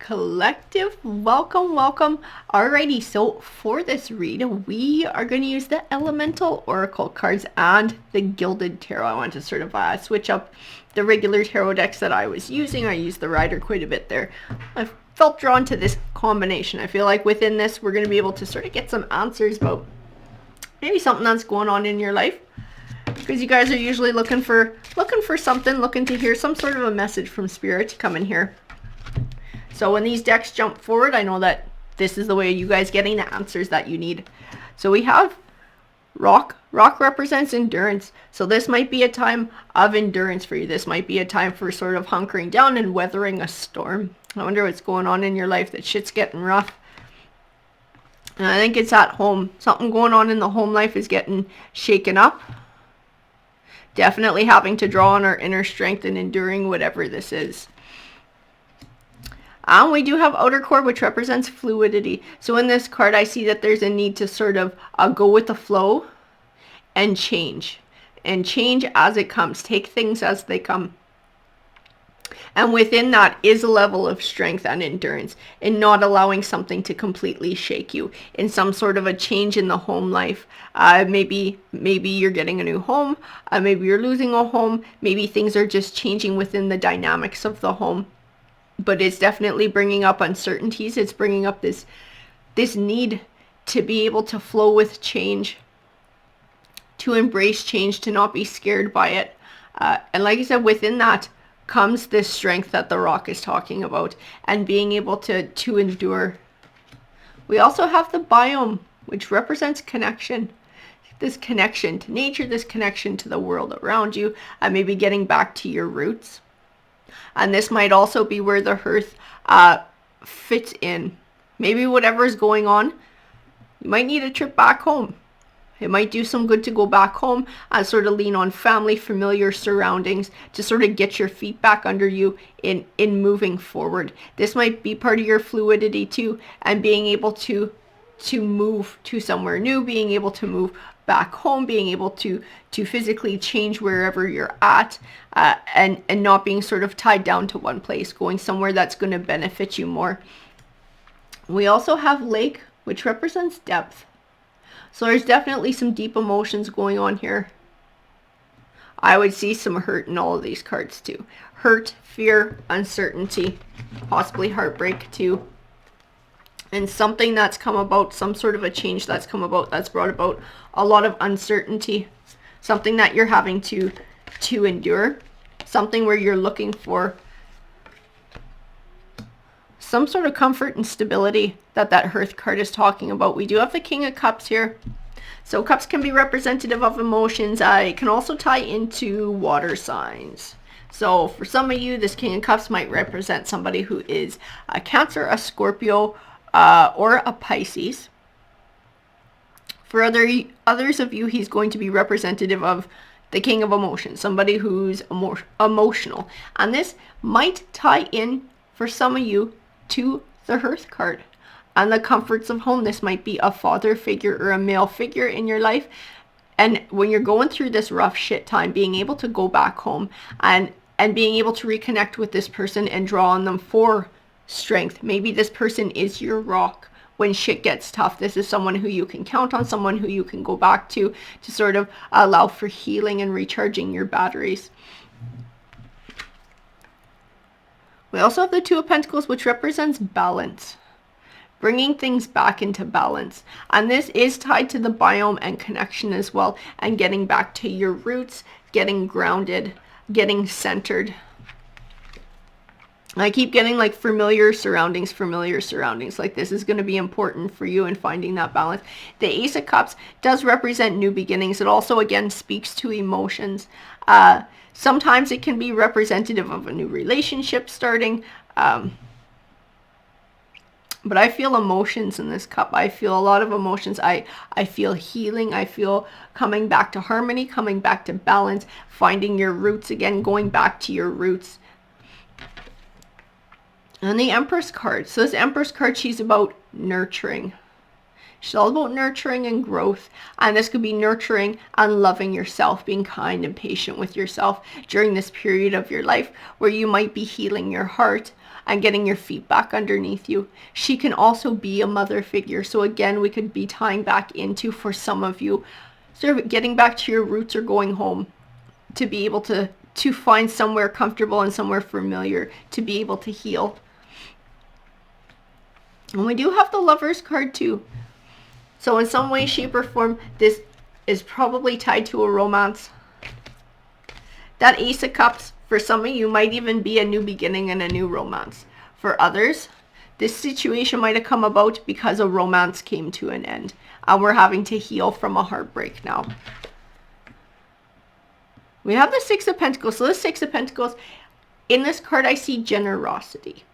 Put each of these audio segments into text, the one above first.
Collective, welcome. Alrighty, so for this read, we are going to use the Elemental Oracle cards and the Gilded Tarot. I want to sort of switch up the regular tarot decks that I was using. I used the Rider quite a bit there. I felt drawn to this combination. I feel like within this, we're going to be able to sort of get some answers about maybe something that's going on in your life. Because you guys are usually looking for something, looking to hear some sort of a message from Spirit to come in here. So when these decks jump forward, I know that this is the way you guys getting the answers that you need. So we have Rock. Rock represents endurance. So this might be a time of endurance for you. This might be a time for sort of hunkering down and weathering a storm. I wonder what's going on in your life, that shit's getting rough. And I think it's at home. Something going on in the home life is getting shaken up. Definitely having to draw on our inner strength and enduring whatever this is. And we do have Outer Core, which represents fluidity. So in this card, I see that there's a need to sort of go with the flow and change. And change as it comes. Take things as they come. And within that is a level of strength and endurance in not allowing something to completely shake you. In some sort of a change in the home life. Maybe you're getting a new home. Maybe you're losing a home. Maybe things are just changing within the dynamics of the home. But it's definitely bringing up uncertainties. It's bringing up this need to be able to flow with change, to embrace change, to not be scared by it. And like I said, within that comes this strength that the Rock is talking about and being able to endure. We also have the Biome, which represents connection. This connection to nature, this connection to the world around you, and maybe getting back to your roots. And this might also be where the hearth fits in. Maybe whatever is going on, you might need a trip back home. It might do some good to go back home and sort of lean on family, familiar surroundings to sort of get your feet back under you in moving forward. This might be part of your fluidity too, and being able to move to somewhere new, being able to move back home, being able to physically change wherever you're at, and not being sort of tied down to one place, going somewhere that's going to benefit you more. We also have Lake, which represents depth. So there's definitely some deep emotions going on here. I would see some hurt in all of these cards too. Hurt, fear, uncertainty, possibly heartbreak too. And something that's come about, some sort of a change that's come about, that's brought about a lot of uncertainty. Something that you're having to endure. Something where you're looking for some sort of comfort and stability that Hearth card is talking about. We do have the King of Cups here. So cups can be representative of emotions. It can also tie into water signs. So for some of you, this King of Cups might represent somebody who is a Cancer, a Scorpio, or a Pisces. For others of you, he's going to be representative of the King of Emotions, somebody who's emotional. And this might tie in, for some of you, to the Hearth card and the comforts of home. This might be a father figure or a male figure in your life. And when you're going through this rough shit time, being able to go back home and being able to reconnect with this person and draw on them for strength. Maybe this person is your rock when shit gets tough. This is someone who you can count on, someone who you can go back to sort of allow for healing and recharging your batteries. We also have the Two of Pentacles, which represents balance, bringing things back into balance. And this is tied to the biome and connection as well, and getting back to your roots, getting grounded, getting centered. I keep getting like familiar surroundings. Like this is going to be important for you in finding that balance. The Ace of Cups does represent new beginnings. It also, again, speaks to emotions. Sometimes it can be representative of a new relationship starting. But I feel emotions in this cup. I feel a lot of emotions. I feel healing. I feel coming back to harmony, coming back to balance, finding your roots again, going back to your roots. And the Empress card. So this Empress card, she's about nurturing. She's all about nurturing and growth. And this could be nurturing and loving yourself, being kind and patient with yourself during this period of your life where you might be healing your heart and getting your feet back underneath you. She can also be a mother figure. So again, we could be tying back into, for some of you, sort of getting back to your roots or going home, to be able to find somewhere comfortable and somewhere familiar, to be able to heal. And we do have the Lovers card too. So in some way, shape, or form, this is probably tied to a romance. That Ace of Cups, for some of you, might even be a new beginning and a new romance. For others, this situation might have come about because a romance came to an end, and we're having to heal from a heartbreak now. We have the Six of Pentacles. So the Six of Pentacles, in this card, I see generosity.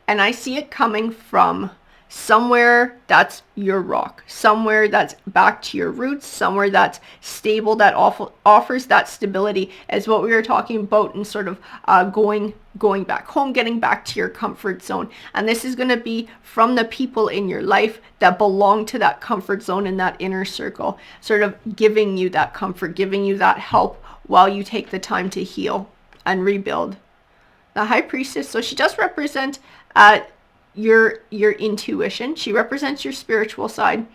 And I see it coming from somewhere that's your rock, somewhere that's back to your roots, somewhere that's stable, that offers that stability, is what we were talking about, and sort of going back home, getting back to your comfort zone. And this is going to be from the people in your life that belong to that comfort zone and that inner circle, sort of giving you that comfort, giving you that help while you take the time to heal and rebuild. The High Priestess, so she does represent your intuition. She represents your spiritual side.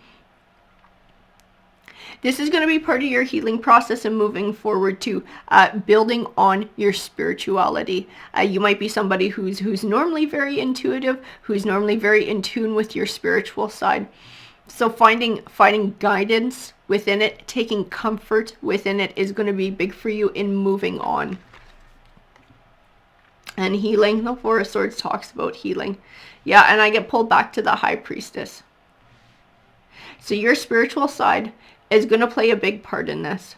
This is going to be part of your healing process and moving forward to building on your spirituality. You might be somebody who's normally very intuitive, who's normally very in tune with your spiritual side. So finding guidance within it, taking comfort within it, is going to be big for you in moving on. And healing, the Four of Swords talks about healing. Yeah, and I get pulled back to the High Priestess. So your spiritual side is going to play a big part in this.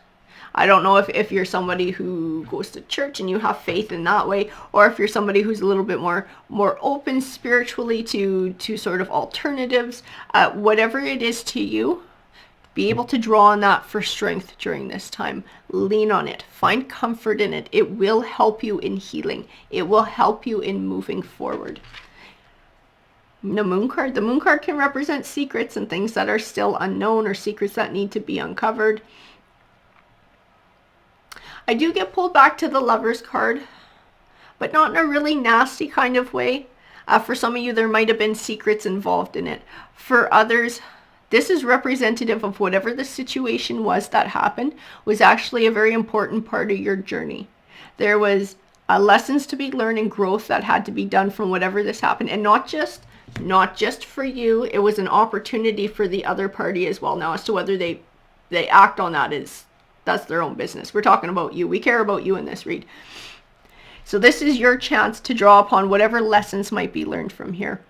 I don't know if you're somebody who goes to church and you have faith in that way, or if you're somebody who's a little bit more open spiritually to sort of alternatives. Whatever it is to you, be able to draw on that for strength during this time. Lean on it. Find comfort in it. It will help you in healing. It will help you in moving forward. The Moon card. The Moon card can represent secrets and things that are still unknown, or secrets that need to be uncovered. I do get pulled back to the Lovers card, but not in a really nasty kind of way. For some of you, there might have been secrets involved in it. For others, this is representative of whatever the situation was that happened was actually a very important part of your journey. There was lessons to be learned and growth that had to be done from whatever this happened, and not just for you. It was an opportunity for the other party as well. Now, as to whether they act on that, that's their own business. We're talking about you. We care about you in this read. So this is your chance to draw upon whatever lessons might be learned from here.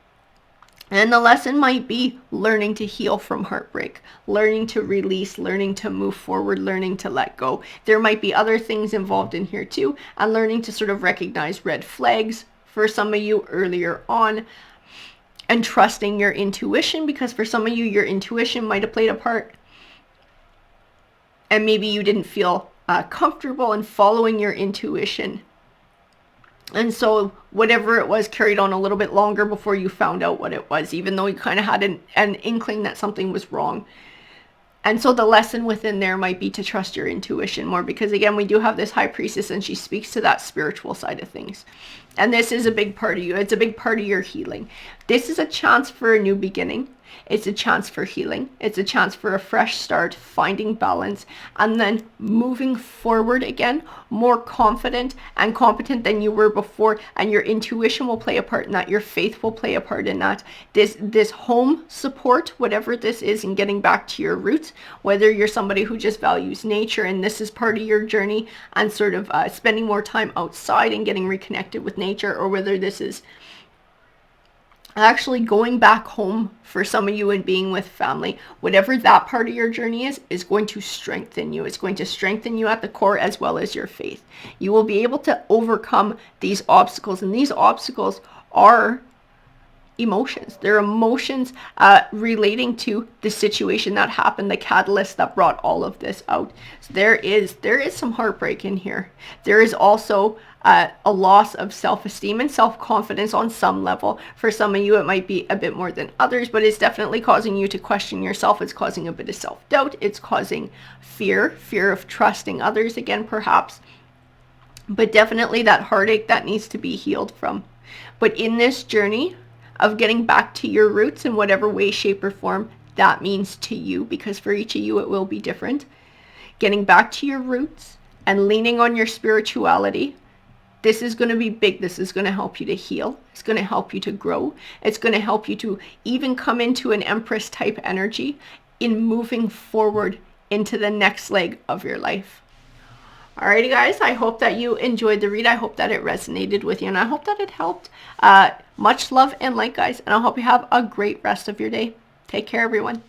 And the lesson might be learning to heal from heartbreak, learning to release, learning to move forward, learning to let go. There might be other things involved in here too, and learning to sort of recognize red flags for some of you earlier on, and trusting your intuition, because for some of you, your intuition might have played a part, and maybe you didn't feel comfortable in following your intuition. And so whatever it was carried on a little bit longer before you found out what it was, even though you kind of had an inkling that something was wrong. And so the lesson within there might be to trust your intuition more, because again, we do have this High Priestess, and she speaks to that spiritual side of things. And this is a big part of you. It's a big part of your healing. This is a chance for a new beginning. It's a chance for healing. It's a chance for a fresh start, finding balance, and then moving forward again, more confident and competent than you were before. And your intuition will play a part in that. Your faith will play a part in that. This home support, whatever this is, in getting back to your roots, whether you're somebody who just values nature and this is part of your journey, and sort of spending more time outside and getting reconnected with nature, or whether this is actually going back home for some of you and being with family. Whatever that part of your journey is going to strengthen you. It's going to strengthen you at the core, as well as your faith. You will be able to overcome these obstacles, and these obstacles are emotions. They're emotions relating to the situation that happened, the catalyst that brought all of this out. So there is some heartbreak in here. There is also a loss of self-esteem and self-confidence on some level. For some of you, it might be a bit more than others, but it's definitely causing you to question yourself. It's causing a bit of self-doubt. It's causing fear of trusting others again, perhaps. but definitely that heartache that needs to be healed from. But in this journey of getting back to your roots in whatever way, shape, or form that means to you, because for each of you it will be different, getting back to your roots and leaning on your spirituality, this is going to be big. This is going to help you to heal. It's going to help you to grow. It's going to help you to even come into an Empress type energy in moving forward into the next leg of your life. Alrighty guys, I hope that you enjoyed the read. I hope that it resonated with you, and I hope that it helped. Much love and light, guys, and I hope you have a great rest of your day. Take care, everyone.